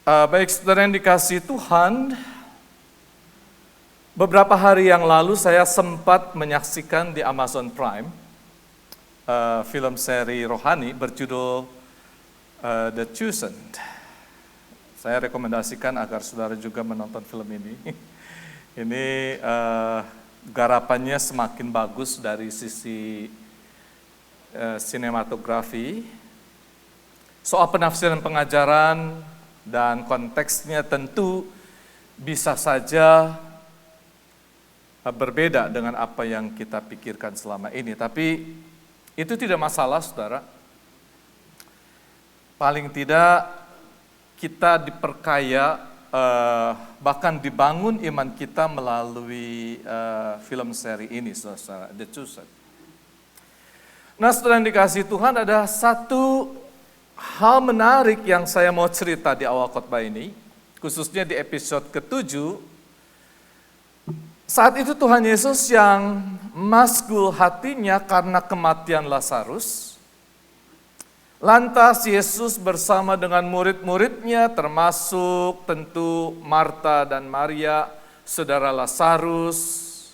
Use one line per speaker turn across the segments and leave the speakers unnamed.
Baik saudara yang dikasihi Tuhan, beberapa hari yang lalu saya sempat menyaksikan di Amazon Prime film seri rohani berjudul The Chosen. Saya rekomendasikan agar saudara juga menonton film ini. Ini garapannya semakin bagus dari sisi sinematografi. Soal penafsiran pengajaran dan konteksnya tentu bisa saja berbeda dengan apa yang kita pikirkan selama ini. Tapi itu tidak masalah, saudara. Paling tidak kita diperkaya, bahkan dibangun iman kita melalui film seri ini, saudara, The Chosen. Nah, saudara yang dikasihi Tuhan, ada satu hal menarik yang saya mau cerita di awal khotbah ini, khususnya di episode ke-7. Saat itu Tuhan Yesus yang masgul hatinya karena kematian Lazarus. Lantas Yesus bersama dengan murid-muridnya, termasuk tentu Marta dan Maria, saudara Lazarus,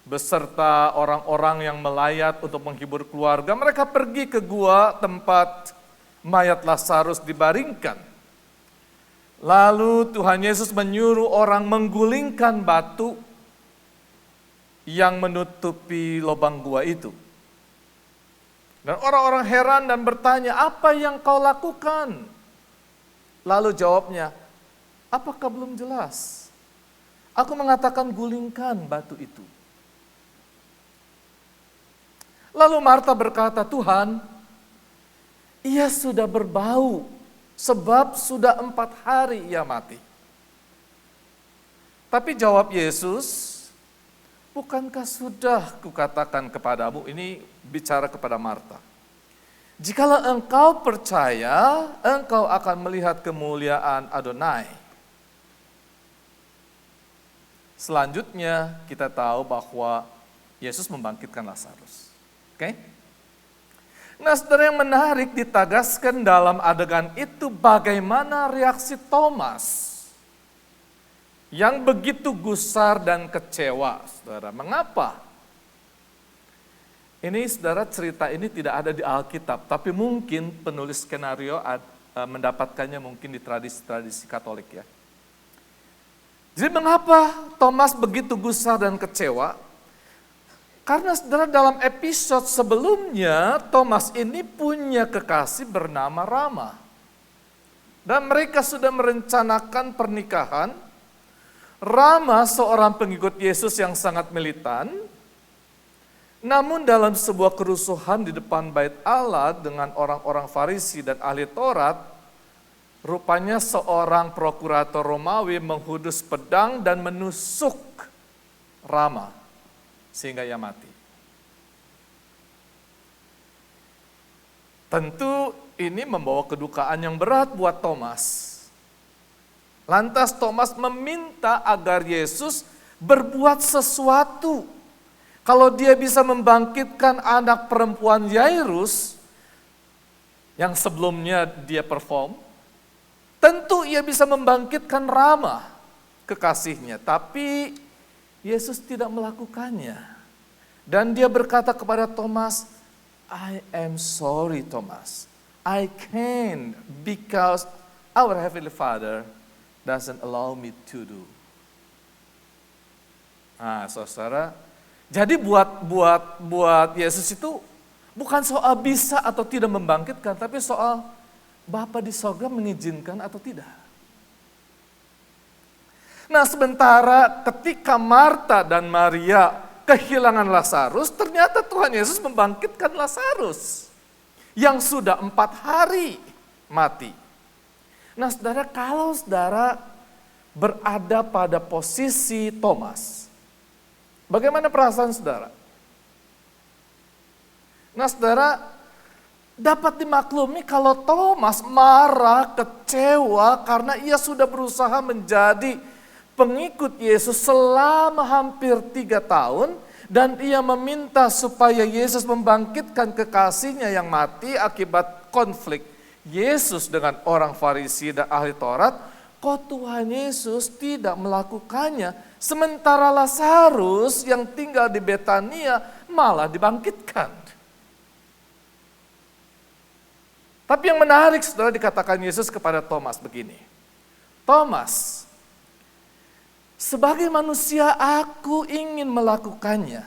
beserta orang-orang yang melayat untuk menghibur keluarga, mereka pergi ke gua tempat mayat Lazarus dibaringkan. Lalu Tuhan Yesus menyuruh orang menggulingkan batu yang menutupi lubang gua itu. Dan orang-orang heran dan bertanya, "Apa yang kau lakukan?" Lalu jawabnya, "Apakah belum jelas? Aku mengatakan gulingkan batu itu." Lalu Marta berkata, "Tuhan, ia sudah berbau, sebab sudah 4 hari ia mati." Tapi jawab Yesus, "Bukankah sudah kukatakan kepadamu," ini bicara kepada Marta, "jikalau engkau percaya, engkau akan melihat kemuliaan Adonai." Selanjutnya kita tahu bahwa Yesus membangkitkan Lazarus. Oke? Nah, saudara, yang menarik ditagaskan dalam adegan itu bagaimana reaksi Thomas yang begitu gusar dan kecewa, saudara. Mengapa? Ini, saudara, cerita ini tidak ada di Alkitab, tapi mungkin penulis skenario mendapatkannya mungkin di tradisi-tradisi Katolik ya. Jadi mengapa Thomas begitu gusar dan kecewa? Karena, saudara, dalam episode sebelumnya, Thomas ini punya kekasih bernama Rama. Dan mereka sudah merencanakan pernikahan. Rama seorang pengikut Yesus yang sangat militan. Namun dalam sebuah kerusuhan di depan bait Allah dengan orang-orang Farisi dan ahli Taurat, rupanya seorang prokurator Romawi menghudus pedang dan menusuk Rama sehingga ia mati. Tentu ini membawa kedukaan yang berat buat Thomas. Lantas Thomas meminta agar Yesus berbuat sesuatu. Kalau dia bisa membangkitkan anak perempuan Yairus yang sebelumnya dia perform, tentu ia bisa membangkitkan Rama, kekasihnya. Tapi Yesus tidak melakukannya. Dan dia berkata kepada Thomas, "I am sorry, Thomas. I can't because our Heavenly Father doesn't allow me to do." Nah, saudara, jadi buat Yesus itu bukan soal bisa atau tidak membangkitkan, tapi soal Bapa di sorga mengizinkan atau tidak. Nah, sementara ketika Marta dan Maria kehilangan Lazarus, ternyata Tuhan Yesus membangkitkan Lazarus yang sudah 4 hari mati. Nah, saudara, kalau saudara berada pada posisi Thomas, bagaimana perasaan saudara? Nah, saudara, dapat dimaklumi kalau Thomas marah, kecewa karena ia sudah berusaha menjadi pengikut Yesus selama hampir 3 tahun dan ia meminta supaya Yesus membangkitkan kekasihnya yang mati akibat konflik Yesus dengan orang Farisi dan ahli Taurat, kok Tuhan Yesus tidak melakukannya, sementara Lazarus yang tinggal di Betania malah dibangkitkan. Tapi yang menarik, saudara, dikatakan Yesus kepada Thomas begini, Thomas, sebagai manusia aku ingin melakukannya,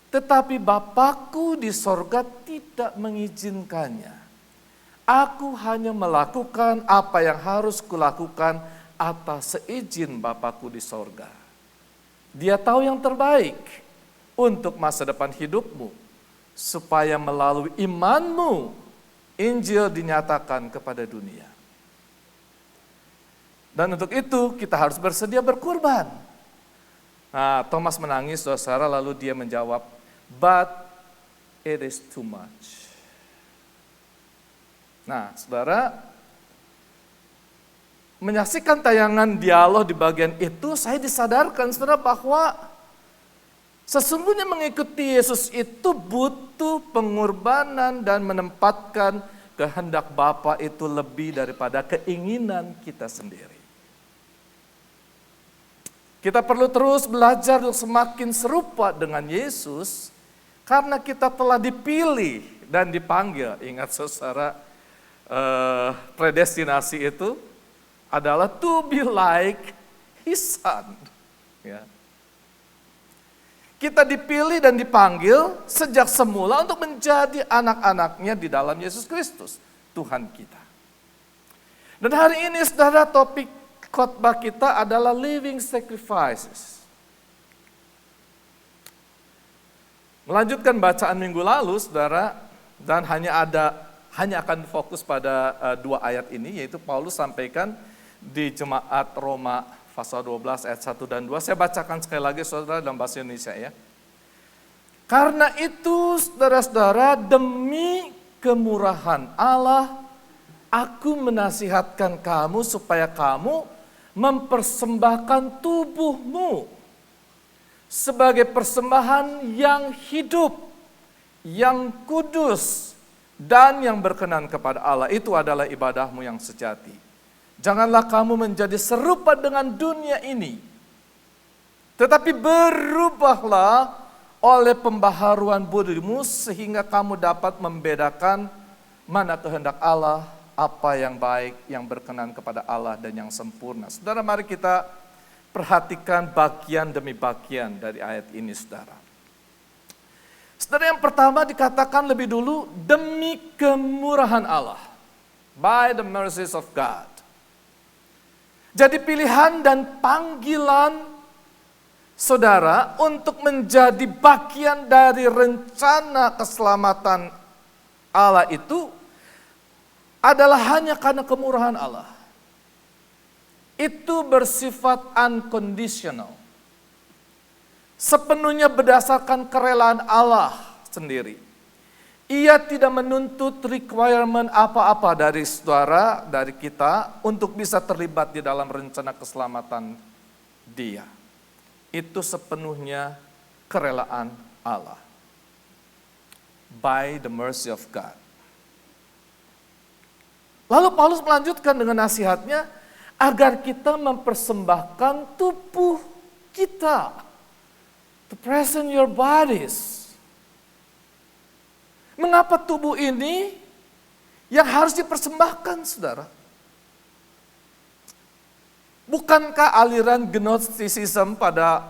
tetapi Bapakku di sorga tidak mengizinkannya. Aku hanya melakukan apa yang harus kulakukan atas seizin Bapakku di sorga. Dia tahu yang terbaik untuk masa depan hidupmu, supaya melalui imanmu, Injil dinyatakan kepada dunia. Dan untuk itu kita harus bersedia berkurban. Nah, Thomas menangis, saudara, lalu dia menjawab, but it is too much. Nah, saudara, menyaksikan tayangan dialog di bagian itu, saya disadarkan, saudara, bahwa sesungguhnya mengikuti Yesus itu butuh pengorbanan dan menempatkan kehendak Bapa itu lebih daripada keinginan kita sendiri. Kita perlu terus belajar untuk semakin serupa dengan Yesus, karena kita telah dipilih dan dipanggil. Ingat, saudara, predestinasi itu adalah to be like His Son. Ya. Kita dipilih dan dipanggil sejak semula untuk menjadi anak-anaknya di dalam Yesus Kristus, Tuhan kita. Dan hari ini, saudara, topik khotbah kita adalah living sacrifices. Melanjutkan bacaan minggu lalu, saudara, dan hanya akan fokus pada 2 ayat ini, yaitu Paulus sampaikan di Jemaat Roma pasal 12 ayat 1 dan 2. Saya bacakan sekali lagi, saudara, dalam bahasa Indonesia ya. Karena itu, saudara-saudara, demi kemurahan Allah, aku menasihatkan kamu supaya kamu mempersembahkan tubuhmu sebagai persembahan yang hidup, yang kudus, dan yang berkenan kepada Allah. Itu adalah ibadahmu yang sejati. Janganlah kamu menjadi serupa dengan dunia ini, tetapi berubahlah oleh pembaharuan budimu sehingga kamu dapat membedakan mana kehendak Allah, apa yang baik, yang berkenan kepada Allah, dan yang sempurna. Saudara, mari kita perhatikan bagian demi bagian dari ayat ini, saudara. Saudara, yang pertama dikatakan lebih dulu, demi kemurahan Allah. By the mercies of God. Jadi pilihan dan panggilan saudara untuk menjadi bagian dari rencana keselamatan Allah itu adalah hanya karena kemurahan Allah. Itu bersifat unconditional. Sepenuhnya berdasarkan kerelaan Allah sendiri. Ia tidak menuntut requirement apa-apa dari saudara, dari kita, untuk bisa terlibat di dalam rencana keselamatan Dia. Itu sepenuhnya kerelaan Allah. By the mercy of God. Lalu Paulus melanjutkan dengan nasihatnya, agar kita mempersembahkan tubuh kita. To present your bodies. Mengapa tubuh ini yang harus dipersembahkan, saudara? Bukankah aliran Gnosticism pada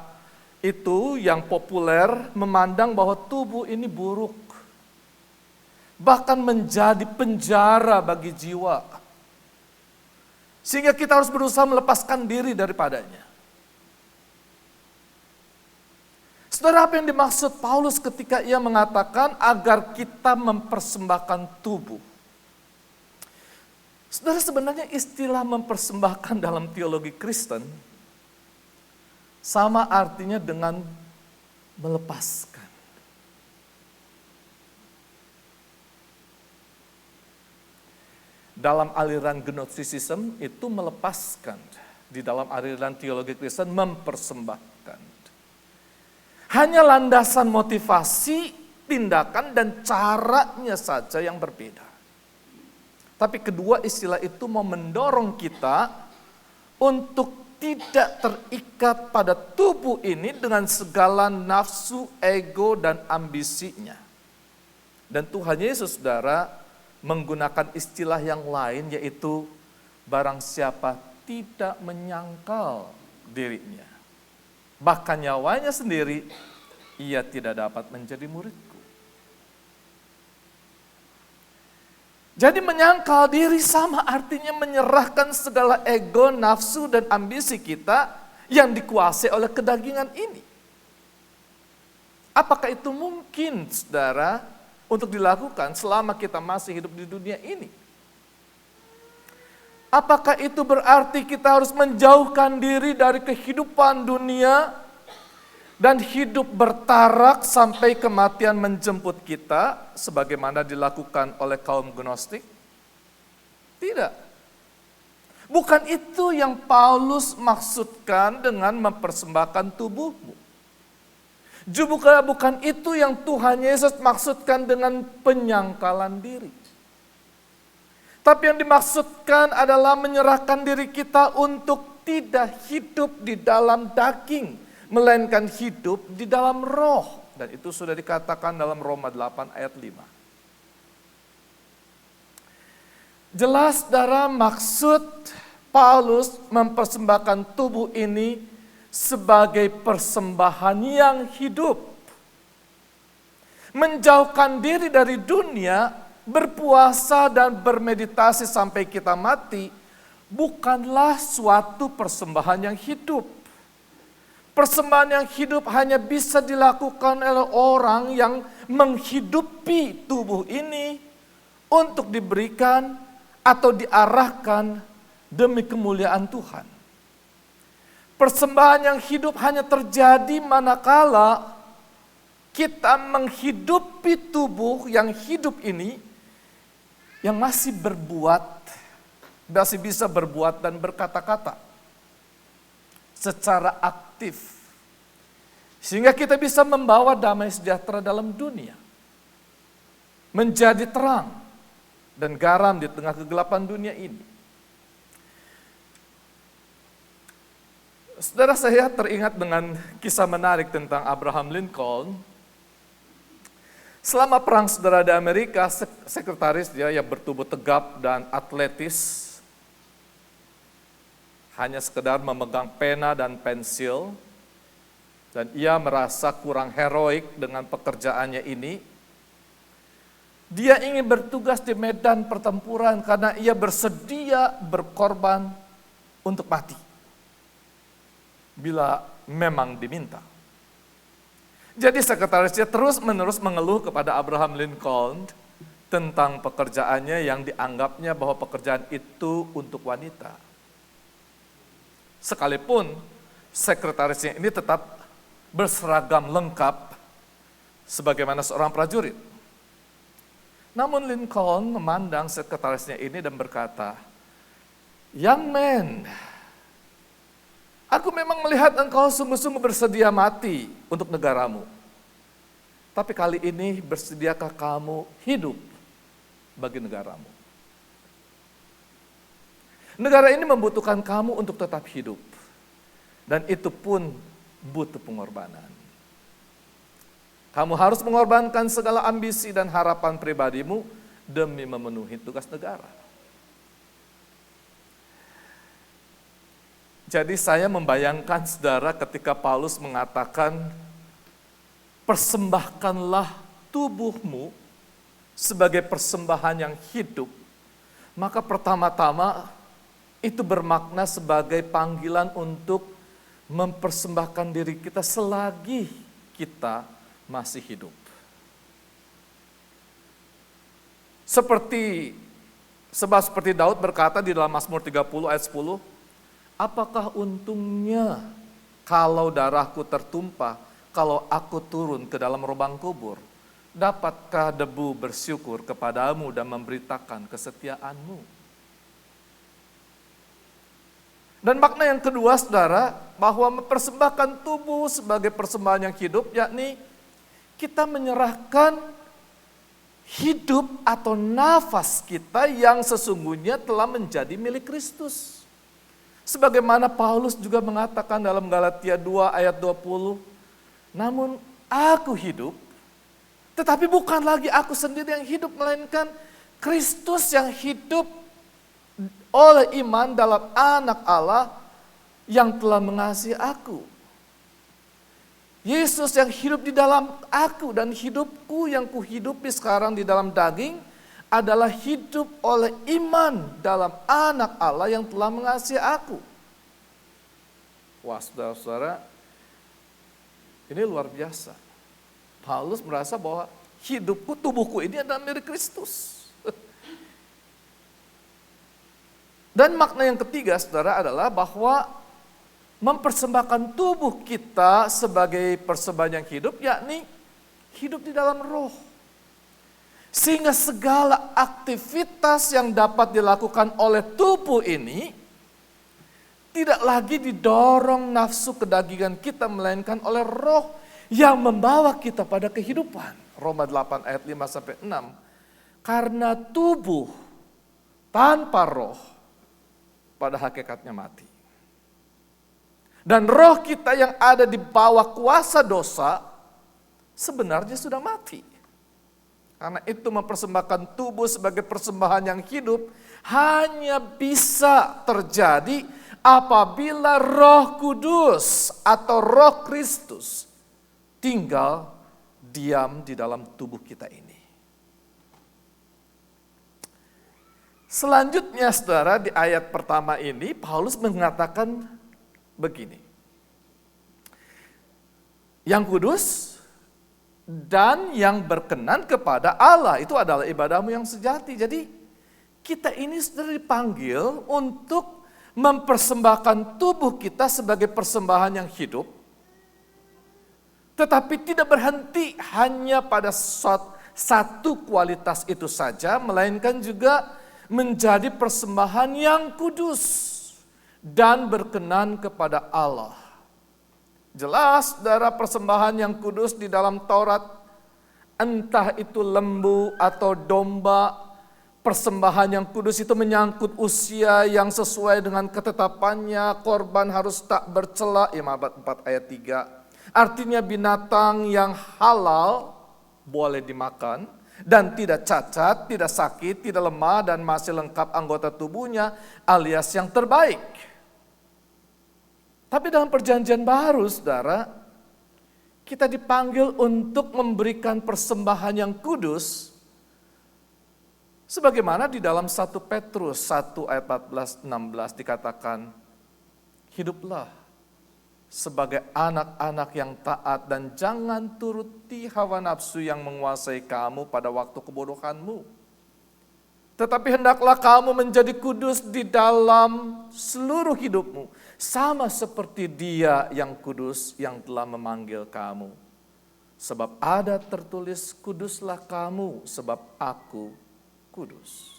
itu yang populer memandang bahwa tubuh ini buruk, bahkan menjadi penjara bagi jiwa, sehingga kita harus berusaha melepaskan diri daripadanya? Saudara, apa yang dimaksud Paulus ketika ia mengatakan agar kita mempersembahkan tubuh? Saudara, sebenarnya istilah mempersembahkan dalam teologi Kristen sama artinya dengan melepaskan. Dalam aliran Gnosticism itu melepaskan. Di dalam aliran teologi Kristen mempersembahkan. Hanya landasan motivasi, tindakan, dan caranya saja yang berbeda. Tapi kedua istilah itu mau mendorong kita untuk tidak terikat pada tubuh ini dengan segala nafsu, ego, dan ambisinya. Dan Tuhan Yesus, saudara, menggunakan istilah yang lain, yaitu barang siapa tidak menyangkal dirinya, bahkan nyawanya sendiri, ia tidak dapat menjadi muridku. Jadi menyangkal diri sama artinya menyerahkan segala ego, nafsu, dan ambisi kita yang dikuasai oleh kedagingan ini. Apakah itu mungkin, saudara, untuk dilakukan selama kita masih hidup di dunia ini? Apakah itu berarti kita harus menjauhkan diri dari kehidupan dunia dan hidup bertarak sampai kematian menjemput kita sebagaimana dilakukan oleh kaum Gnostik? Tidak. Bukan itu yang Paulus maksudkan dengan mempersembahkan tubuhmu. Juga bukan itu yang Tuhan Yesus maksudkan dengan penyangkalan diri. Tapi yang dimaksudkan adalah menyerahkan diri kita untuk tidak hidup di dalam daging, melainkan hidup di dalam roh. Dan itu sudah dikatakan dalam Roma 8 ayat 5. Jelas, saudara, maksud Paulus mempersembahkan tubuh ini sebagai persembahan yang hidup. Menjauhkan diri dari dunia, berpuasa dan bermeditasi sampai kita mati bukanlah suatu persembahan yang hidup. Persembahan yang hidup hanya bisa dilakukan oleh orang yang menghidupi tubuh ini untuk diberikan atau diarahkan demi kemuliaan Tuhan. Persembahan yang hidup hanya terjadi manakala kita menghidupi tubuh yang hidup ini, yang masih berbuat, masih bisa berbuat dan berkata-kata secara aktif. Sehingga kita bisa membawa damai sejahtera dalam dunia. Menjadi terang dan garam di tengah kegelapan dunia ini. Saudara, saya teringat dengan kisah menarik tentang Abraham Lincoln. Selama perang, saudara, di Amerika, sekretaris dia yang bertubuh tegap dan atletis, hanya sekedar memegang pena dan pensil, dan ia merasa kurang heroik dengan pekerjaannya ini. Dia ingin bertugas di medan pertempuran karena ia bersedia berkorban untuk mati, bila memang diminta. Jadi sekretarisnya terus-menerus mengeluh kepada Abraham Lincoln tentang pekerjaannya yang dianggapnya bahwa pekerjaan itu untuk wanita. Sekalipun sekretarisnya ini tetap berseragam lengkap sebagaimana seorang prajurit. Namun Lincoln memandang sekretarisnya ini dan berkata, "Young man, aku memang melihat engkau sungguh-sungguh bersedia mati untuk negaramu. Tapi kali ini bersediakah kamu hidup bagi negaramu? Negara ini membutuhkan kamu untuk tetap hidup. Dan itu pun butuh pengorbanan. Kamu harus mengorbankan segala ambisi dan harapan pribadimu demi memenuhi tugas negara." Jadi saya membayangkan, saudara, ketika Paulus mengatakan, persembahkanlah tubuhmu sebagai persembahan yang hidup, maka pertama-tama itu bermakna sebagai panggilan untuk mempersembahkan diri kita selagi kita masih hidup. Seperti Daud berkata di dalam Mazmur 30 ayat 10, "Apakah untungnya kalau darahku tertumpah, kalau aku turun ke dalam lubang kubur? Dapatkah debu bersyukur kepadamu dan memberitakan kesetiaanmu?" Dan makna yang kedua, saudara, bahwa mempersembahkan tubuh sebagai persembahan yang hidup, yakni kita menyerahkan hidup atau nafas kita yang sesungguhnya telah menjadi milik Kristus. Sebagaimana Paulus juga mengatakan dalam Galatia 2 ayat 20, namun aku hidup, tetapi bukan lagi aku sendiri yang hidup, melainkan Kristus yang hidup oleh iman dalam Anak Allah yang telah mengasihi aku. Yesus yang hidup di dalam aku dan hidupku yang kuhidupi sekarang di dalam daging adalah hidup oleh iman dalam Anak Allah yang telah mengasihi aku. Wah, saudara-saudara, ini luar biasa. Paulus merasa bahwa hidupku, tubuhku ini adalah milik Kristus. Dan makna yang ketiga, saudara, adalah bahwa mempersembahkan tubuh kita sebagai persembahan yang hidup, yakni hidup di dalam roh. Sehingga segala aktivitas yang dapat dilakukan oleh tubuh ini tidak lagi didorong nafsu kedagingan kita, melainkan oleh roh yang membawa kita pada kehidupan. Roma 8 ayat 5-6. Karena tubuh tanpa roh pada hakikatnya mati. Dan roh kita yang ada di bawah kuasa dosa sebenarnya sudah mati. Karena itu mempersembahkan tubuh sebagai persembahan yang hidup hanya bisa terjadi apabila Roh Kudus atau Roh Kristus tinggal diam di dalam tubuh kita ini. Selanjutnya, saudara, di ayat pertama ini Paulus mengatakan begini, yang kudus dan yang berkenan kepada Allah itu adalah ibadahmu yang sejati. Jadi kita ini sudah dipanggil untuk mempersembahkan tubuh kita sebagai persembahan yang hidup, tetapi tidak berhenti hanya pada satu kualitas itu saja, melainkan juga menjadi persembahan yang kudus dan berkenan kepada Allah. Jelas, saudara, persembahan yang kudus di dalam Taurat, entah itu lembu atau domba, persembahan yang kudus itu menyangkut usia yang sesuai dengan ketetapannya, korban harus tak bercela, Imamat 4 ayat 3. Artinya binatang yang halal boleh dimakan, dan tidak cacat, tidak sakit, tidak lemah, dan masih lengkap anggota tubuhnya alias yang terbaik. Tapi dalam perjanjian baru, saudara, kita dipanggil untuk memberikan persembahan yang kudus, sebagaimana di dalam 1 Petrus 1 ayat 14-16 dikatakan, hiduplah sebagai anak-anak yang taat dan jangan turuti hawa nafsu yang menguasai kamu pada waktu kebodohanmu. Tetapi hendaklah kamu menjadi kudus di dalam seluruh hidupmu, sama seperti Dia yang kudus yang telah memanggil kamu. Sebab ada tertulis, kuduslah kamu sebab aku kudus.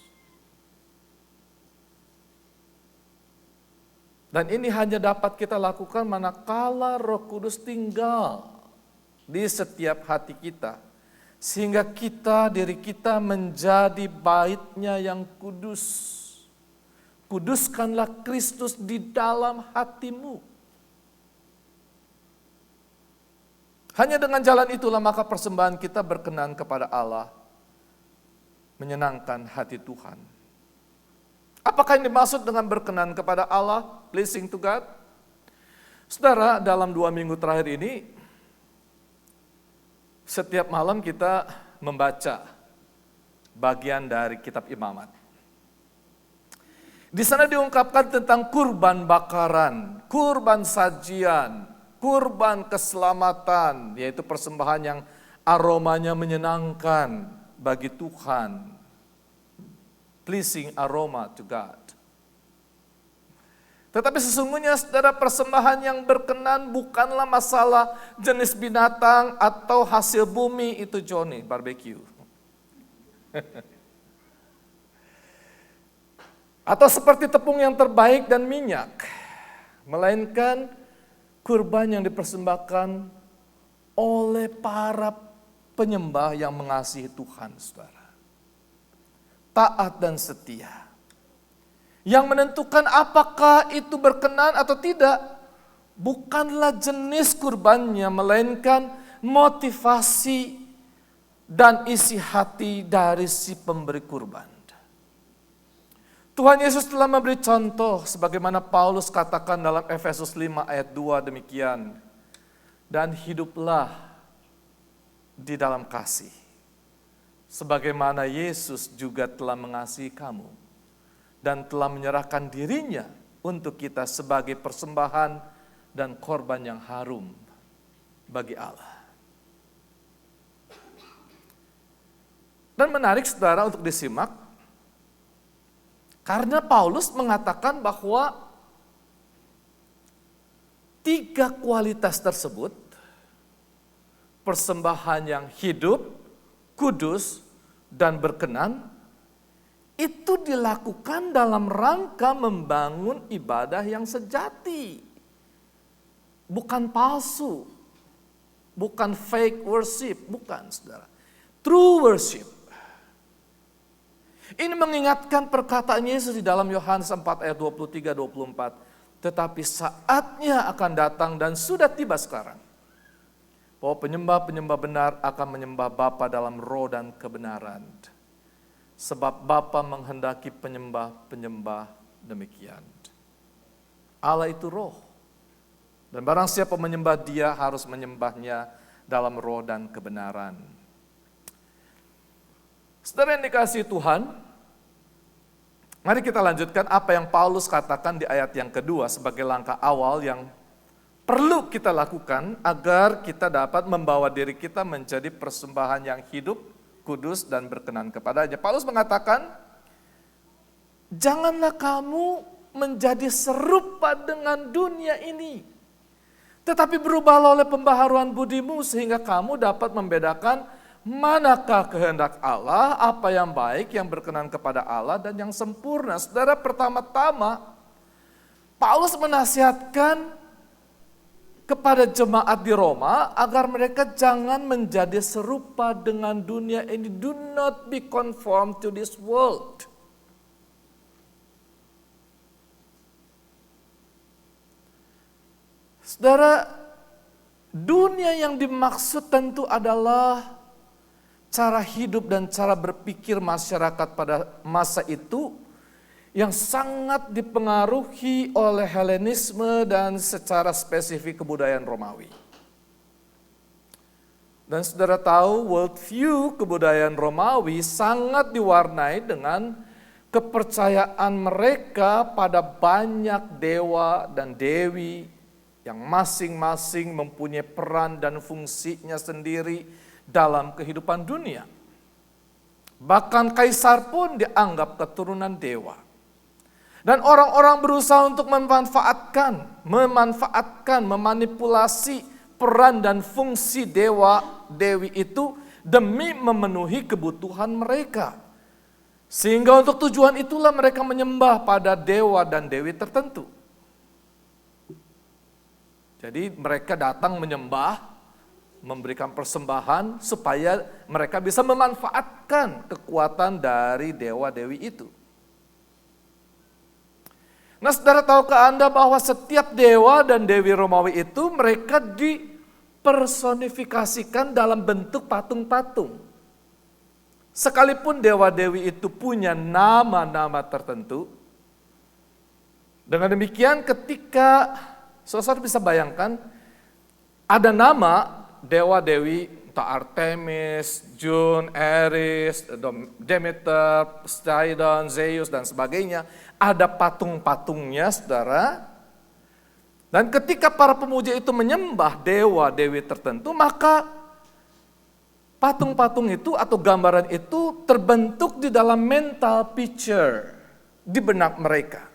Dan ini hanya dapat kita lakukan manakala Roh Kudus tinggal di setiap hati kita. Sehingga diri kita menjadi bait-Nya yang kudus. Kuduskanlah Kristus di dalam hatimu. Hanya dengan jalan itulah maka persembahan kita berkenan kepada Allah, menyenangkan hati Tuhan. Apakah yang dimaksud dengan berkenan kepada Allah, pleasing to God? Saudara, dalam 2 minggu terakhir ini, setiap malam kita membaca bagian dari kitab Imamat. Di sana diungkapkan tentang kurban bakaran, kurban sajian, kurban keselamatan, yaitu persembahan yang aromanya menyenangkan bagi Tuhan. Pleasing aroma to God. Tetapi sesungguhnya, saudara, persembahan yang berkenan bukanlah masalah jenis binatang atau hasil bumi, itu Johnny, barbecue. Atau seperti tepung yang terbaik dan minyak. Melainkan kurban yang dipersembahkan oleh para penyembah yang mengasihi Tuhan, saudara. taat dan setia. Yang menentukan apakah itu berkenan atau tidak bukanlah jenis kurbannya, melainkan motivasi dan isi hati dari si pemberi kurban. Tuhan Yesus telah memberi contoh sebagaimana Paulus katakan dalam Efesus 5 ayat 2 demikian. Dan hiduplah di dalam kasih, sebagaimana Yesus juga telah mengasihi kamu dan telah menyerahkan dirinya untuk kita sebagai persembahan dan korban yang harum bagi Allah. Dan menarik saudara untuk disimak, karena Paulus mengatakan bahwa 3 kualitas tersebut, persembahan yang hidup, kudus, dan berkenan, itu dilakukan dalam rangka membangun ibadah yang sejati. Bukan palsu, bukan fake worship, bukan saudara. True worship. Ini mengingatkan perkataan Yesus di dalam Yohanes 4 ayat 23-24. Tetapi saatnya akan datang dan sudah tiba sekarang, bahwa penyembah-penyembah benar akan menyembah Bapa dalam roh dan kebenaran. Sebab Bapa menghendaki penyembah-penyembah demikian. Allah itu roh. Dan barang siapa menyembah Dia harus menyembahnya dalam roh dan kebenaran. Saudara yang dikasihi Tuhan, mari kita lanjutkan apa yang Paulus katakan di ayat yang kedua sebagai langkah awal yang perlu kita lakukan agar kita dapat membawa diri kita menjadi persembahan yang hidup, kudus, dan berkenan kepada-Nya. Paulus mengatakan, janganlah kamu menjadi serupa dengan dunia ini, tetapi berubahlah oleh pembaharuan budimu sehingga kamu dapat membedakan manakah kehendak Allah, apa yang baik, yang berkenan kepada Allah, dan yang sempurna. Saudara, pertama-tama Paulus menasihatkan kepada jemaat di Roma agar mereka jangan menjadi serupa dengan dunia ini. Do not be conformed to this world. Saudara, dunia yang dimaksud tentu adalah cara hidup dan cara berpikir masyarakat pada masa itu yang sangat dipengaruhi oleh Helenisme dan secara spesifik kebudayaan Romawi. Dan saudara tahu, worldview kebudayaan Romawi sangat diwarnai dengan kepercayaan mereka pada banyak dewa dan dewi yang masing-masing mempunyai peran dan fungsinya sendiri dalam kehidupan dunia. Bahkan kaisar pun dianggap keturunan dewa. Dan orang-orang berusaha untuk memanfaatkan, memanipulasi peran dan fungsi dewa, dewi itu demi memenuhi kebutuhan mereka. Sehingga untuk tujuan itulah mereka menyembah pada dewa dan dewi tertentu. Jadi mereka datang menyembah, memberikan persembahan supaya mereka bisa memanfaatkan kekuatan dari dewa-dewi itu. Nah, saudara, tahukah Anda bahwa setiap dewa dan dewi Romawi itu mereka dipersonifikasikan dalam bentuk patung-patung. Sekalipun dewa-dewi itu punya nama-nama tertentu, dengan demikian ketika saudara bisa bayangkan ada nama dewa-dewi, entah Artemis, June, Eris, Demeter, Poseidon, Zeus, dan sebagainya. Ada patung-patungnya, saudara. Dan ketika para pemuja itu menyembah dewa-dewi tertentu, maka patung-patung itu atau gambaran itu terbentuk di dalam mental picture di benak mereka.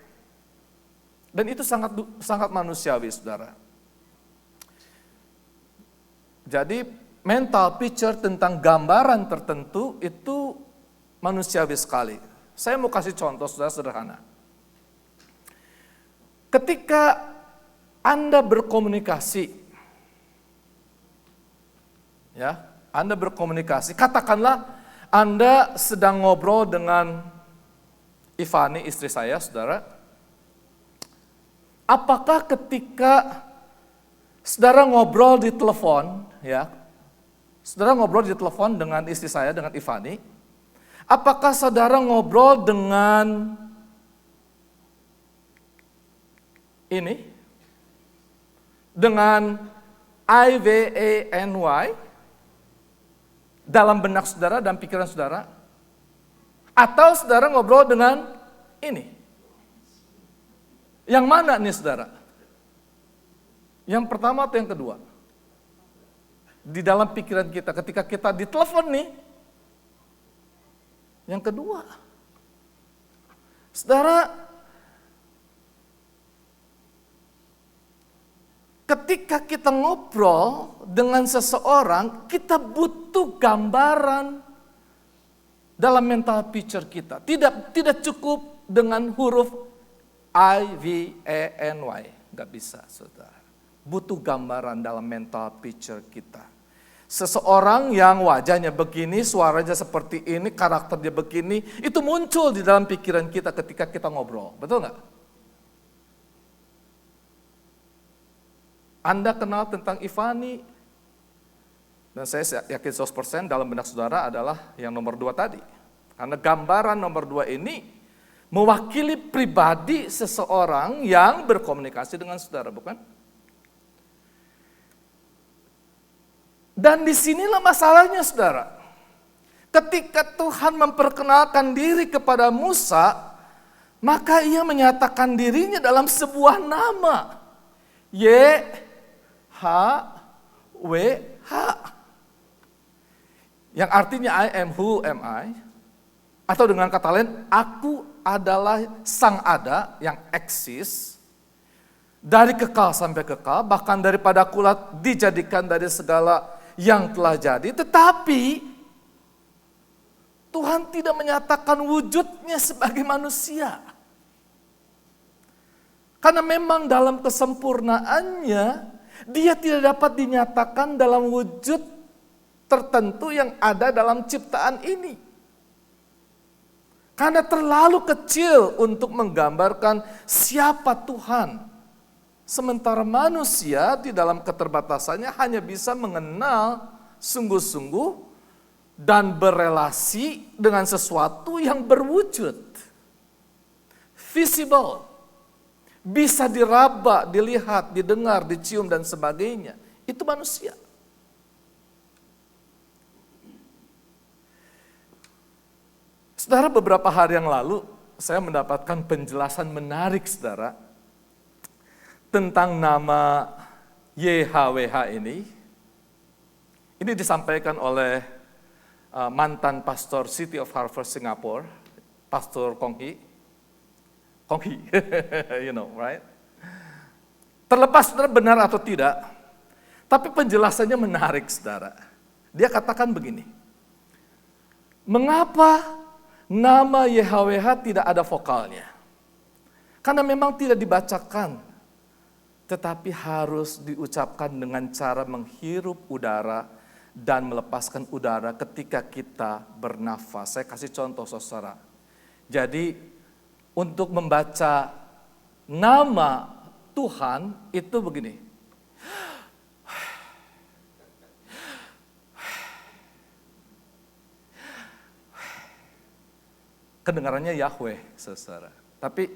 Dan itu sangat manusiawi, saudara. Jadi mental picture tentang gambaran tertentu itu manusiawi sekali. Saya mau kasih contoh, saudara, sederhana. Ketika Anda berkomunikasi, katakanlah Anda sedang ngobrol dengan Ivani istri saya, saudara, apakah ketika saudara ngobrol di telepon, ya, saudara ngobrol di telepon dengan istri saya, dengan Ivani, apakah saudara ngobrol dengan ini, dengan IVANY dalam benak saudara dan pikiran saudara? Atau saudara ngobrol dengan ini? Yang mana nih saudara? Yang pertama atau yang kedua? Di dalam pikiran kita ketika kita ditelepon nih. Yang kedua. Saudara, ketika kita ngobrol dengan seseorang, kita butuh gambaran dalam mental picture kita. Tidak cukup dengan huruf IVANY. Nggak bisa, saudara. Butuh gambaran dalam mental picture kita. Seseorang yang wajahnya begini, suaranya seperti ini, karakter dia begini, itu muncul di dalam pikiran kita ketika kita ngobrol. Betul nggak? Anda kenal tentang Ivani, dan saya yakin 100% dalam benak saudara adalah yang nomor 2 tadi. Karena gambaran nomor 2 ini mewakili pribadi seseorang yang berkomunikasi dengan saudara, bukan? Dan disinilah masalahnya, saudara. Ketika Tuhan memperkenalkan diri kepada Musa, maka ia menyatakan dirinya dalam sebuah nama. YHWH. Yang artinya I am who am I. Atau dengan kata lain, aku adalah sang ada yang eksis. Dari kekal sampai kekal, bahkan daripada kulat dijadikan dari segala yang telah jadi. Tetapi Tuhan tidak menyatakan wujudnya sebagai manusia. Karena memang dalam kesempurnaannya, dia tidak dapat dinyatakan dalam wujud tertentu yang ada dalam ciptaan ini. Karena terlalu kecil untuk menggambarkan siapa Tuhan. Sementara manusia di dalam keterbatasannya hanya bisa mengenal sungguh-sungguh dan berelasi dengan sesuatu yang berwujud. Visible. Bisa diraba, dilihat, didengar, dicium dan sebagainya. Itu manusia. Saudara, beberapa hari yang lalu saya mendapatkan penjelasan menarik, saudara, tentang nama YHWH ini. Ini disampaikan oleh mantan pastor City of Harvard Singapore, Pastor Kong Hee, you know, right? Terlepas saudara benar atau tidak, tapi penjelasannya menarik, saudara. Dia katakan begini, mengapa nama YHWH tidak ada vokalnya? Karena memang tidak dibacakan, tetapi harus diucapkan dengan cara menghirup udara dan melepaskan udara ketika kita bernafas. Saya kasih contoh, saudara. Jadi untuk membaca nama Tuhan itu begini. Kedengarannya Yahweh, saudara. Tapi,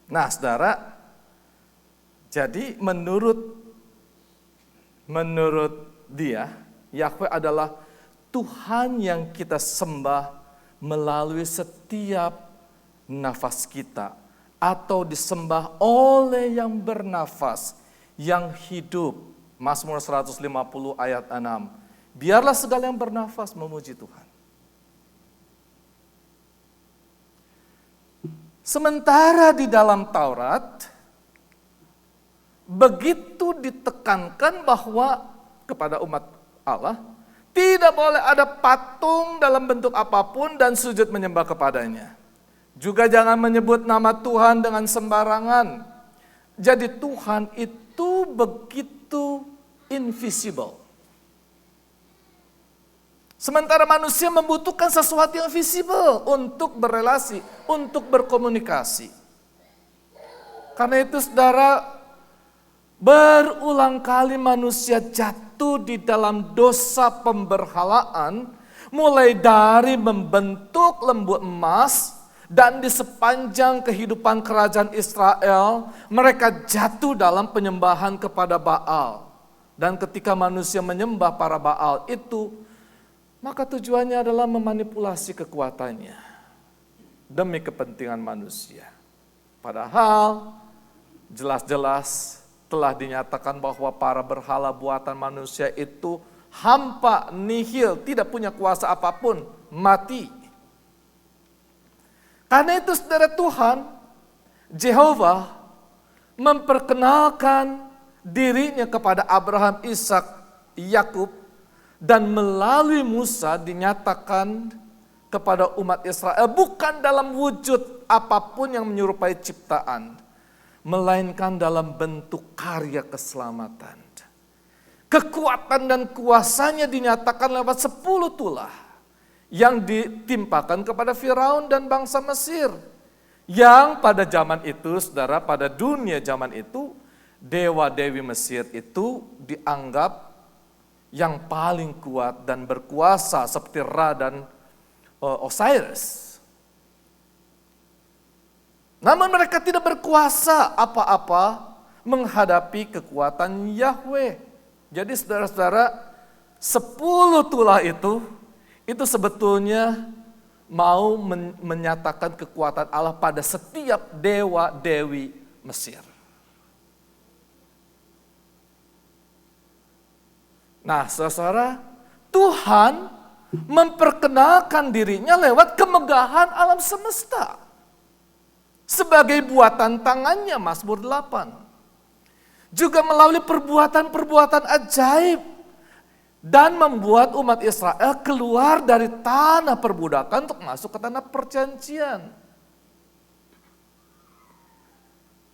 nah saudara, jadi menurut dia, Yahweh adalah Tuhan yang kita sembah melalui setiap nafas kita, atau disembah oleh yang bernafas, yang hidup. Mazmur 150 ayat 6. Biarlah segala yang bernafas memuji Tuhan. Sementara di dalam Taurat, begitu ditekankan bahwa kepada umat Allah, tidak boleh ada patung dalam bentuk apapun dan sujud menyembah kepadanya. Juga jangan menyebut nama Tuhan dengan sembarangan. Jadi Tuhan itu begitu invisible. Sementara manusia membutuhkan sesuatu yang visible untuk berelasi, untuk berkomunikasi. Karena itu saudara, berulang kali manusia jatuh di dalam dosa pemberhalaan, mulai dari membentuk lembu emas, dan di sepanjang kehidupan kerajaan Israel, mereka jatuh dalam penyembahan kepada Baal. Dan ketika manusia menyembah para Baal itu, maka tujuannya adalah memanipulasi kekuatannya demi kepentingan manusia. Padahal jelas-jelas telah dinyatakan bahwa para berhala buatan manusia itu hampa, nihil, tidak punya kuasa apapun, mati. Karena itu saudara, Tuhan, Jehovah, memperkenalkan dirinya kepada Abraham, Ishak, Yakub, dan melalui Musa dinyatakan kepada umat Israel bukan dalam wujud apapun yang menyerupai ciptaan, melainkan dalam bentuk karya keselamatan. Kekuatan dan kuasanya dinyatakan lewat 10 tulah yang ditimpakan kepada Firaun dan bangsa Mesir. Yang pada zaman itu, saudara, pada dunia zaman itu, dewa-dewi Mesir itu dianggap yang paling kuat dan berkuasa seperti Ra dan Osiris. Namun mereka tidak berkuasa apa-apa menghadapi kekuatan Yahweh. Jadi saudara-saudara, 10 tulah itu sebetulnya mau menyatakan kekuatan Allah pada setiap dewa-dewi Mesir. Nah, saudara, Tuhan memperkenalkan dirinya lewat kemegahan alam semesta. Sebagai buatan tangannya, Mazmur 8. Juga melalui perbuatan-perbuatan ajaib. Dan membuat umat Israel keluar dari tanah perbudakan untuk masuk ke tanah perjanjian.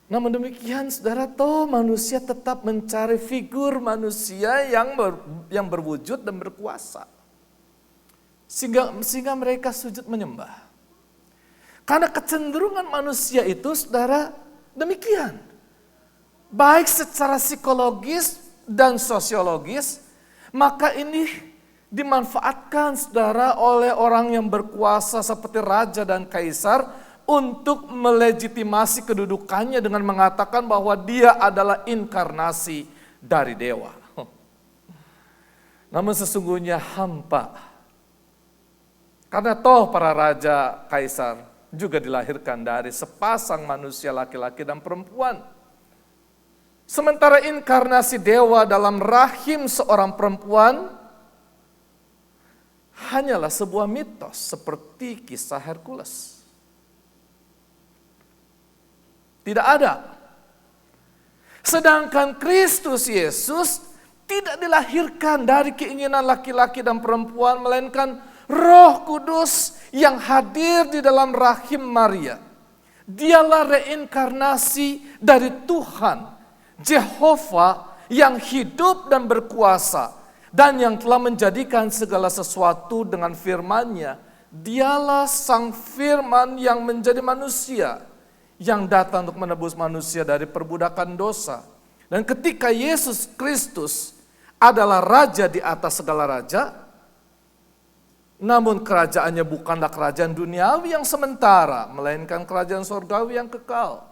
Namun demikian, saudara, toh manusia tetap mencari figur manusia yang berwujud dan berkuasa. Sehingga mereka sujud menyembah. Karena kecenderungan manusia itu, saudara, demikian. Baik secara psikologis dan sosiologis, maka ini dimanfaatkan, saudara, oleh orang yang berkuasa seperti raja dan kaisar untuk melegitimasi kedudukannya dengan mengatakan bahwa dia adalah inkarnasi dari dewa. Namun sesungguhnya hampa. Karena toh para raja kaisar juga dilahirkan dari sepasang manusia laki-laki dan perempuan. Sementara inkarnasi dewa dalam rahim seorang perempuan hanyalah sebuah mitos seperti kisah Hercules. Tidak ada. Sedangkan Kristus Yesus tidak dilahirkan dari keinginan laki-laki dan perempuan, melainkan Roh Kudus yang hadir di dalam rahim Maria. Dialah reinkarnasi dari Tuhan, Jehovah yang hidup dan berkuasa, dan yang telah menjadikan segala sesuatu dengan firman-Nya. Dialah Sang Firman yang menjadi manusia, yang datang untuk menebus manusia dari perbudakan dosa. Dan ketika Yesus Kristus adalah raja di atas segala raja, namun kerajaannya bukanlah kerajaan duniawi yang sementara, melainkan kerajaan surgawi yang kekal.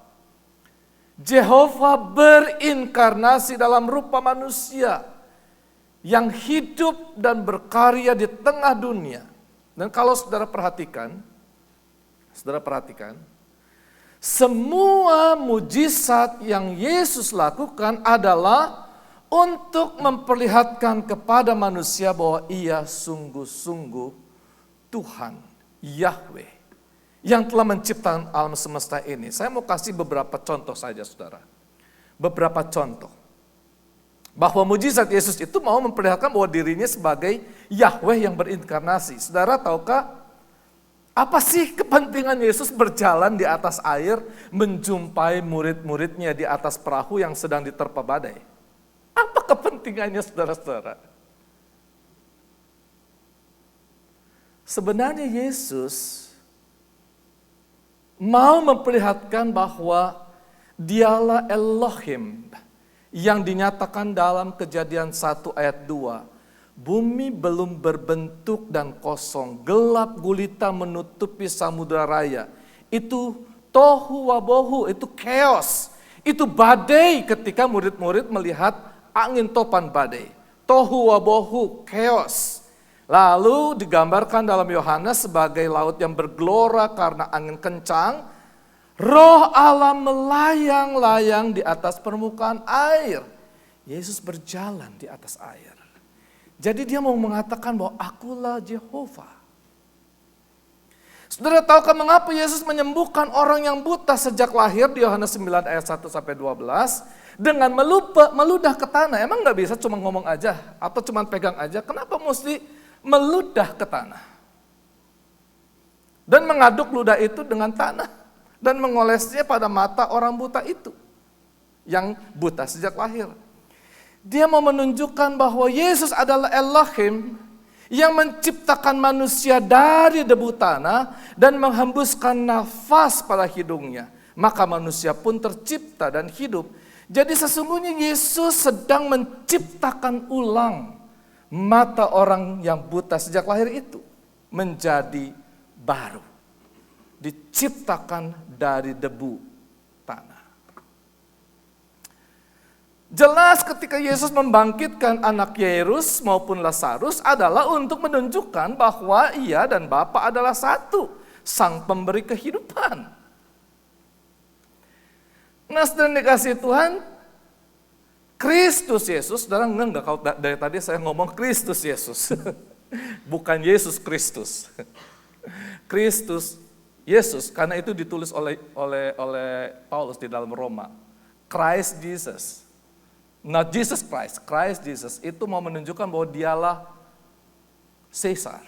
Jehovah berinkarnasi dalam rupa manusia yang hidup dan berkarya di tengah dunia. Dan kalau saudara perhatikan, semua mujizat yang Yesus lakukan adalah untuk memperlihatkan kepada manusia bahwa Ia sungguh-sungguh Tuhan, Yahweh, yang telah menciptakan alam semesta ini. Saya mau kasih beberapa contoh saja, saudara. Beberapa contoh. Bahwa mujizat Yesus itu mau memperlihatkan bahwa dirinya sebagai Yahweh yang berinkarnasi. Saudara, tahukah apa sih kepentingan Yesus berjalan di atas air menjumpai murid-muridnya di atas perahu yang sedang diterpa badai? Apa kepentingannya, saudara-saudara? Sebenarnya Yesus mau memperlihatkan bahwa dialah Elohim yang dinyatakan dalam Kejadian 1 ayat 2. Bumi belum berbentuk dan kosong, gelap gulita menutupi samudera raya. Itu tohu wabohu, itu chaos. Itu badai ketika murid-murid melihat angin topan badai. Tohu wabohu, chaos. Lalu digambarkan dalam Yohanes sebagai laut yang bergelora karena angin kencang. Roh Allah melayang-layang di atas permukaan air. Yesus berjalan di atas air. Jadi dia mau mengatakan bahwa akulah Jehovah. Saudara tahukah mengapa Yesus menyembuhkan orang yang buta sejak lahir di Yohanes 9 ayat 1 sampai 12 dengan meludah ke tanah? Emang nggak bisa cuma ngomong aja atau cuma pegang aja? Kenapa mesti meludah ke tanah? Dan mengaduk ludah itu dengan tanah dan mengolesnya pada mata orang buta itu yang buta sejak lahir. Dia mau menunjukkan bahwa Yesus adalah Elohim yang menciptakan manusia dari debu tanah dan menghembuskan nafas pada hidungnya. Maka manusia pun tercipta dan hidup. Jadi sesungguhnya Yesus sedang menciptakan ulang mata orang yang buta sejak lahir itu menjadi baru. Diciptakan dari debu tanah. Jelas ketika Yesus membangkitkan anak Yairus maupun Lazarus adalah untuk menunjukkan bahwa ia dan Bapa adalah satu, sang pemberi kehidupan. Nah, saudara dikasih Tuhan, Kristus Yesus, saudara enggak kalau dari tadi saya ngomong Kristus Yesus, bukan Yesus Kristus. Kristus Yesus, karena itu ditulis oleh Paulus di dalam Roma. Christ Jesus. Not Jesus Christ, Christ Jesus. Itu mau menunjukkan bahwa dialah Caesar.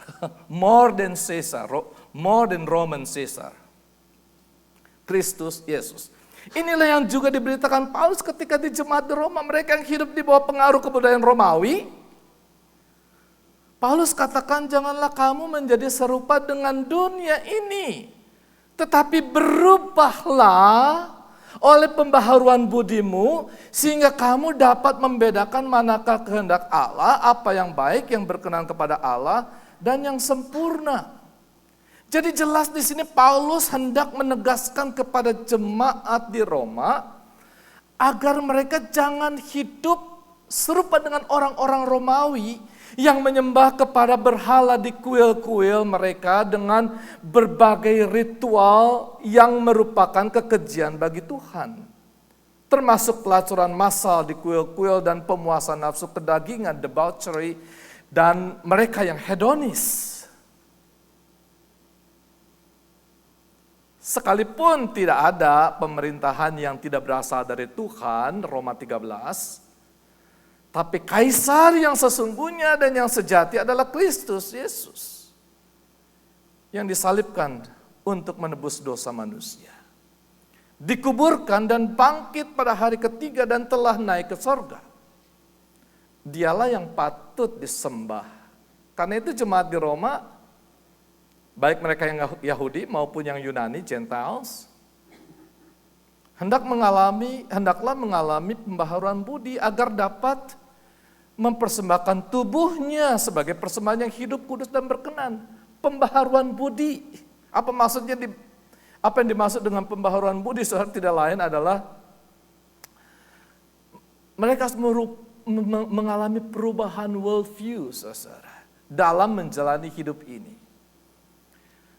More than Caesar, more than Roman Caesar. Kristus Yesus. Inilah yang juga diberitakan Paulus ketika di jemaat di Roma. Mereka yang hidup di bawah pengaruh kebudayaan Romawi. Paulus katakan, janganlah kamu menjadi serupa dengan dunia ini. Tetapi berubahlah oleh pembaharuan budimu, sehingga kamu dapat membedakan manakah kehendak Allah, apa yang baik, yang berkenan kepada Allah, dan yang sempurna. Jadi jelas di sini Paulus hendak menegaskan kepada jemaat di Roma, agar mereka jangan hidup serupa dengan orang-orang Romawi, yang menyembah kepada berhala di kuil-kuil mereka dengan berbagai ritual yang merupakan kekejian bagi Tuhan. Termasuk pelacuran massal di kuil-kuil dan pemuasan nafsu kedagingan, debauchery, dan mereka yang hedonis. Sekalipun tidak ada pemerintahan yang tidak berasal dari Tuhan, Roma 13, tapi kaisar yang sesungguhnya dan yang sejati adalah Kristus Yesus yang disalibkan untuk menebus dosa manusia. Dikuburkan dan bangkit pada hari ketiga dan telah naik ke sorga. Dialah yang patut disembah. Karena itu jemaat di Roma, baik mereka yang Yahudi maupun yang Yunani, Gentiles, hendaklah mengalami pembaharuan budi agar dapat mempersembahkan tubuhnya sebagai persembahan yang hidup, kudus, dan berkenan. Pembaharuan budi. Apa maksudnya? Apa yang dimaksud dengan pembaharuan budi? Saudara, tidak lain adalah mereka mengalami perubahan worldview, saudara, dalam menjalani hidup ini.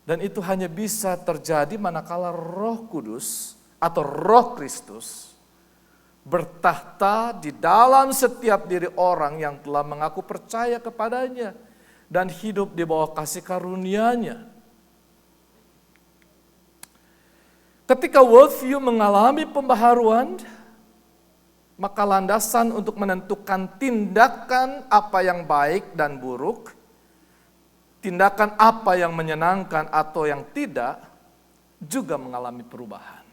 Dan itu hanya bisa terjadi manakala Roh Kudus atau Roh Kristus bertahta di dalam setiap diri orang yang telah mengaku percaya kepadanya dan hidup di bawah kasih karunia-Nya. Ketika worldview mengalami pembaharuan, maka landasan untuk menentukan tindakan apa yang baik dan buruk, tindakan apa yang menyenangkan atau yang tidak, juga mengalami perubahan.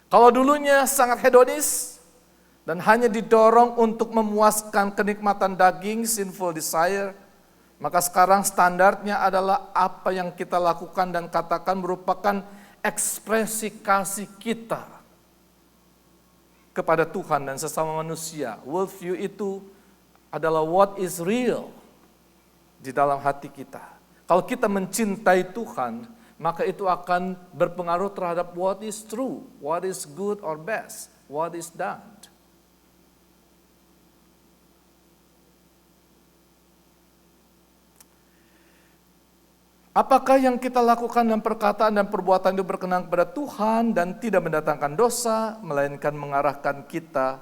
Kalau dulunya sangat hedonis dan hanya didorong untuk memuaskan kenikmatan daging, sinful desire, Maka sekarang standarnya adalah apa yang kita lakukan dan katakan merupakan ekspresi kasih kita kepada Tuhan dan sesama manusia. Worldview itu adalah what is real di dalam hati kita. Kalau kita mencintai Tuhan, maka itu akan berpengaruh terhadap what is true, what is good or best, what is done. Apakah yang kita lakukan dan perkataan dan perbuatan itu berkenan kepada Tuhan dan tidak mendatangkan dosa, melainkan mengarahkan kita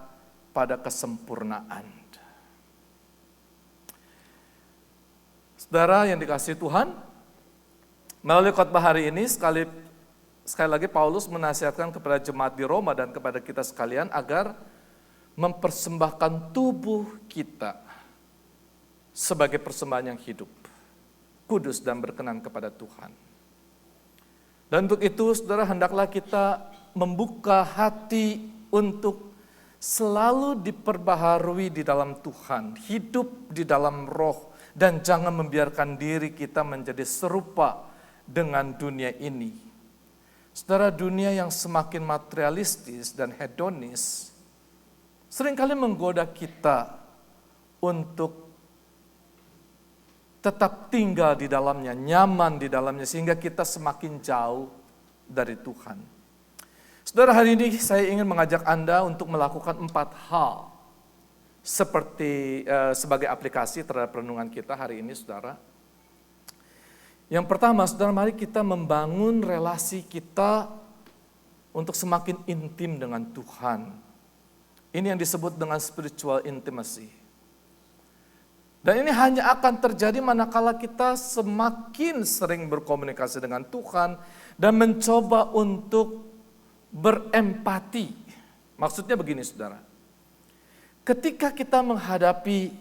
pada kesempurnaan. Saudara yang dikasihi Tuhan, melalui khotbah hari ini sekali lagi Paulus menasihatkan kepada jemaat di Roma dan kepada kita sekalian agar mempersembahkan tubuh kita sebagai persembahan yang hidup, kudus dan berkenan kepada Tuhan. Dan untuk itu, saudara, hendaklah kita membuka hati untuk selalu diperbaharui di dalam Tuhan, hidup di dalam roh, dan jangan membiarkan diri kita menjadi serupa dengan dunia ini. Saudara, dunia yang semakin materialistis dan hedonis seringkali menggoda kita untuk tetap tinggal di dalamnya, nyaman di dalamnya, sehingga kita semakin jauh dari Tuhan. Saudara, hari ini saya ingin mengajak Anda untuk melakukan 4 hal seperti sebagai aplikasi terhadap renungan kita hari ini, saudara. Yang pertama, saudara, mari kita membangun relasi kita untuk semakin intim dengan Tuhan. Ini yang disebut dengan spiritual intimacy. Dan ini hanya akan terjadi manakala kita semakin sering berkomunikasi dengan Tuhan dan mencoba untuk berempati. Maksudnya begini, saudara. Ketika kita menghadapi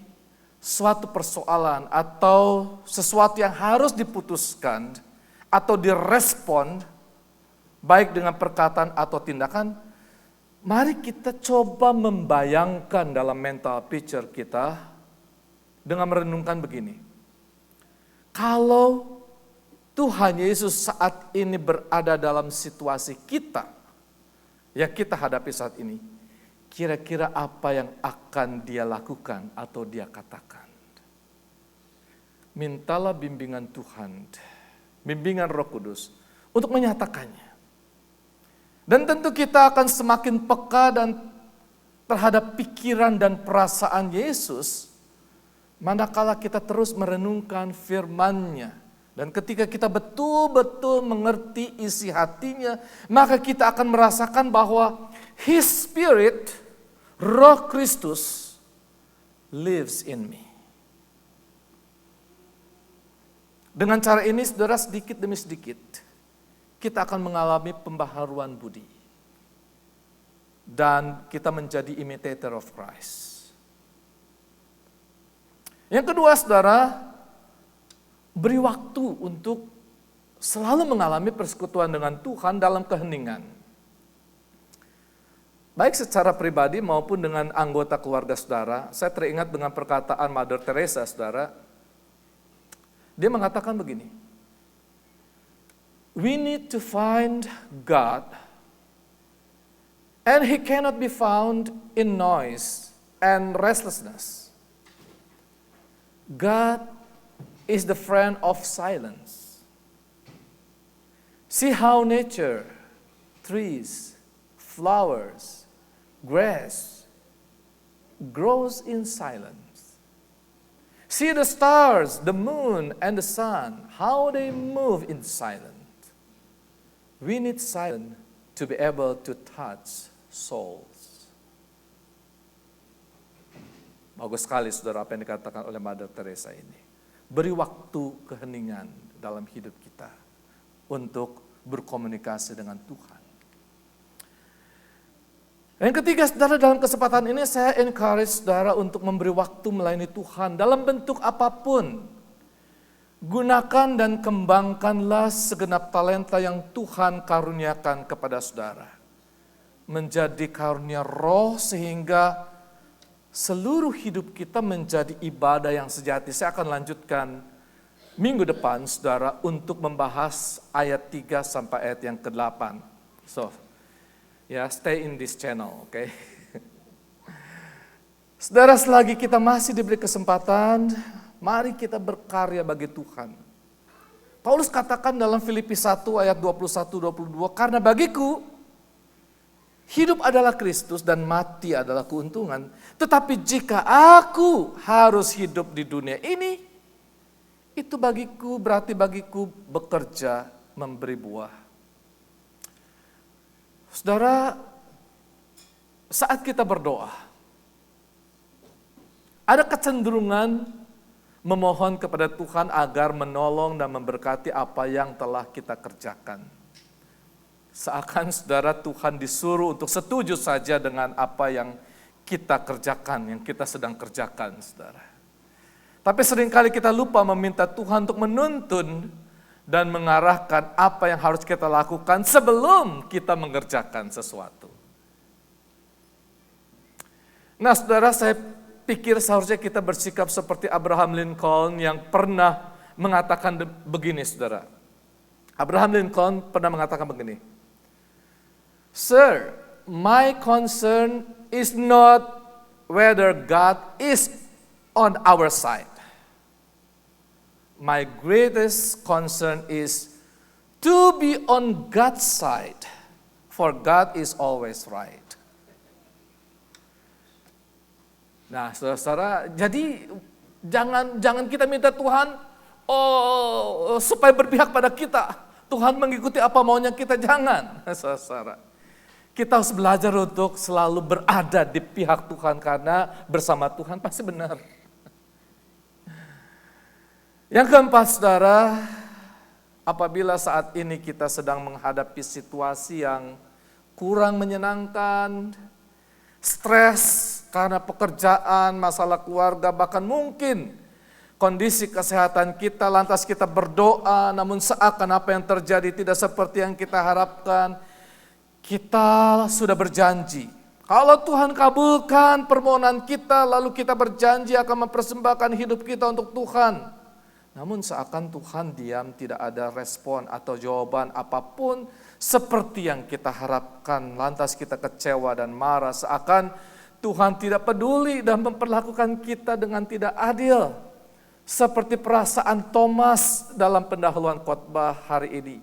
suatu persoalan atau sesuatu yang harus diputuskan atau direspon, baik dengan perkataan atau tindakan, mari kita coba membayangkan dalam mental picture kita dengan merenungkan begini. Kalau Tuhan Yesus saat ini berada dalam situasi kita, yang kita hadapi saat ini, kira-kira apa yang akan dia lakukan atau dia katakan? Mintalah bimbingan Tuhan, bimbingan Roh Kudus untuk menyatakannya. Dan tentu kita akan semakin peka dan terhadap pikiran dan perasaan Yesus manakala kita terus merenungkan firman-Nya. Dan ketika kita betul-betul mengerti isi hatinya, maka kita akan merasakan bahwa His Spirit, Roh Kristus, lives in me. Dengan cara ini, saudara, sedikit demi sedikit, kita akan mengalami pembaharuan budi. Dan kita menjadi imitator of Christ. Yang kedua, saudara, beri waktu untuk selalu mengalami persekutuan dengan Tuhan dalam keheningan. Baik secara pribadi maupun dengan anggota keluarga saudara. Saya teringat dengan perkataan Mother Teresa, saudara. Dia mengatakan begini, we need to find God, and He cannot be found in noise and restlessness. God is the friend of silence. See how nature, trees, flowers, grass grows in silence. See the stars, the moon, and the sun, how they move in silence. We need silence to be able to touch souls. Bagus sekali, saudara, apa yang dikatakan oleh Mother Teresa ini. Beri waktu keheningan dalam hidup kita untuk berkomunikasi dengan Tuhan. Yang ketiga, saudara, dalam kesempatan ini saya encourage saudara untuk memberi waktu melayani Tuhan dalam bentuk apapun. Gunakan dan kembangkanlah segenap talenta yang Tuhan karuniakan kepada saudara. Menjadi karunia roh sehingga seluruh hidup kita menjadi ibadah yang sejati. Saya akan lanjutkan minggu depan, saudara, untuk membahas ayat 3 sampai ayat yang ke-8. So, stay in this channel, oke? Saudara, selagi kita masih diberi kesempatan, mari kita berkarya bagi Tuhan. Paulus katakan dalam Filipi 1 ayat 21-22, karena bagiku hidup adalah Kristus dan mati adalah keuntungan. Tetapi jika aku harus hidup di dunia ini, itu berarti bagiku bekerja memberi buah. Saudara, saat kita berdoa, ada kecenderungan memohon kepada Tuhan agar menolong dan memberkati apa yang telah kita kerjakan. Seakan saudara Tuhan disuruh untuk setuju saja dengan apa yang kita kerjakan, yang kita sedang kerjakan, saudara. Tapi seringkali kita lupa meminta Tuhan untuk menuntun dan mengarahkan apa yang harus kita lakukan sebelum kita mengerjakan sesuatu. Nah, saudara, saya pikir seharusnya kita bersikap seperti Abraham Lincoln yang pernah mengatakan begini, saudara. Abraham Lincoln pernah mengatakan begini, "Sir, my concern is not whether God is on our side. My greatest concern is to be on God's side, for God is always right." Nah, saudara-saudara, jadi jangan kita minta Tuhan supaya berpihak pada kita. Tuhan mengikuti apa maunya kita, jangan. Saudara, kita harus belajar untuk selalu berada di pihak Tuhan karena bersama Tuhan pasti benar. Yang keempat, saudara, apabila saat ini kita sedang menghadapi situasi yang kurang menyenangkan, stres karena pekerjaan, masalah keluarga, bahkan mungkin kondisi kesehatan kita, lantas kita berdoa, namun seakan apa yang terjadi tidak seperti yang kita harapkan, kita sudah berjanji. Kalau Tuhan kabulkan permohonan kita, lalu kita berjanji akan mempersembahkan hidup kita untuk Tuhan. Namun seakan Tuhan diam, tidak ada respon atau jawaban apapun seperti yang kita harapkan. Lantas kita kecewa dan marah, seakan Tuhan tidak peduli dan memperlakukan kita dengan tidak adil. Seperti perasaan Thomas dalam pendahuluan khotbah hari ini.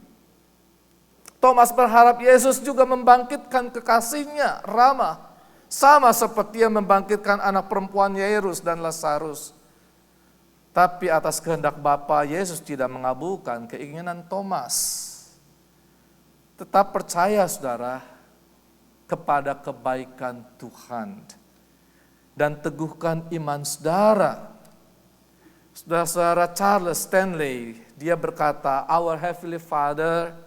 Thomas berharap Yesus juga membangkitkan kekasihnya, Rama. Sama seperti yang membangkitkan anak perempuan Yairus dan Lazarus. Tapi atas kehendak Bapa, Yesus tidak mengabulkan keinginan Thomas. Tetap percaya, saudara, kepada kebaikan Tuhan. Dan teguhkan iman saudara. Saudara-saudara, Charles Stanley, dia berkata, "Our Heavenly Father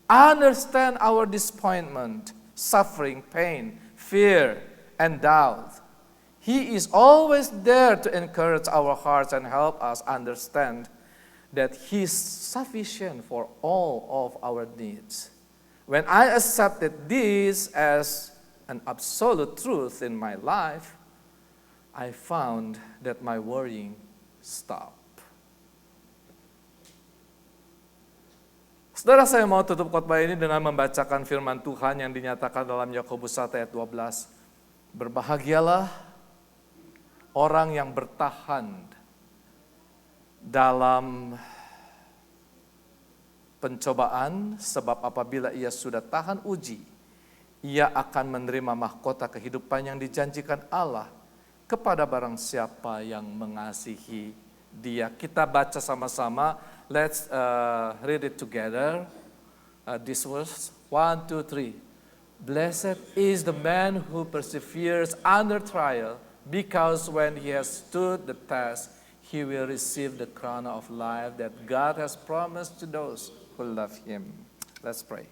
understand our disappointment, suffering, pain, fear, and doubt. He is always there to encourage our hearts and help us understand that He is sufficient for all of our needs. When I accepted this as an absolute truth in my life, I found that my worrying stopped." Saudara, saya mau tutup khotbah ini dengan membacakan firman Tuhan yang dinyatakan dalam Yakobus 1 ayat 12. "Berbahagialah orang yang bertahan dalam pencobaan, sebab apabila ia sudah tahan uji, ia akan menerima mahkota kehidupan yang dijanjikan Allah kepada barang siapa yang mengasihi Dia." Kita baca sama-sama. Let's read it together. This verse, 1, 2, 3. "Blessed is the man who perseveres under trial, because when he has stood the test, he will receive the crown of life that God has promised to those who love Him." Let's pray.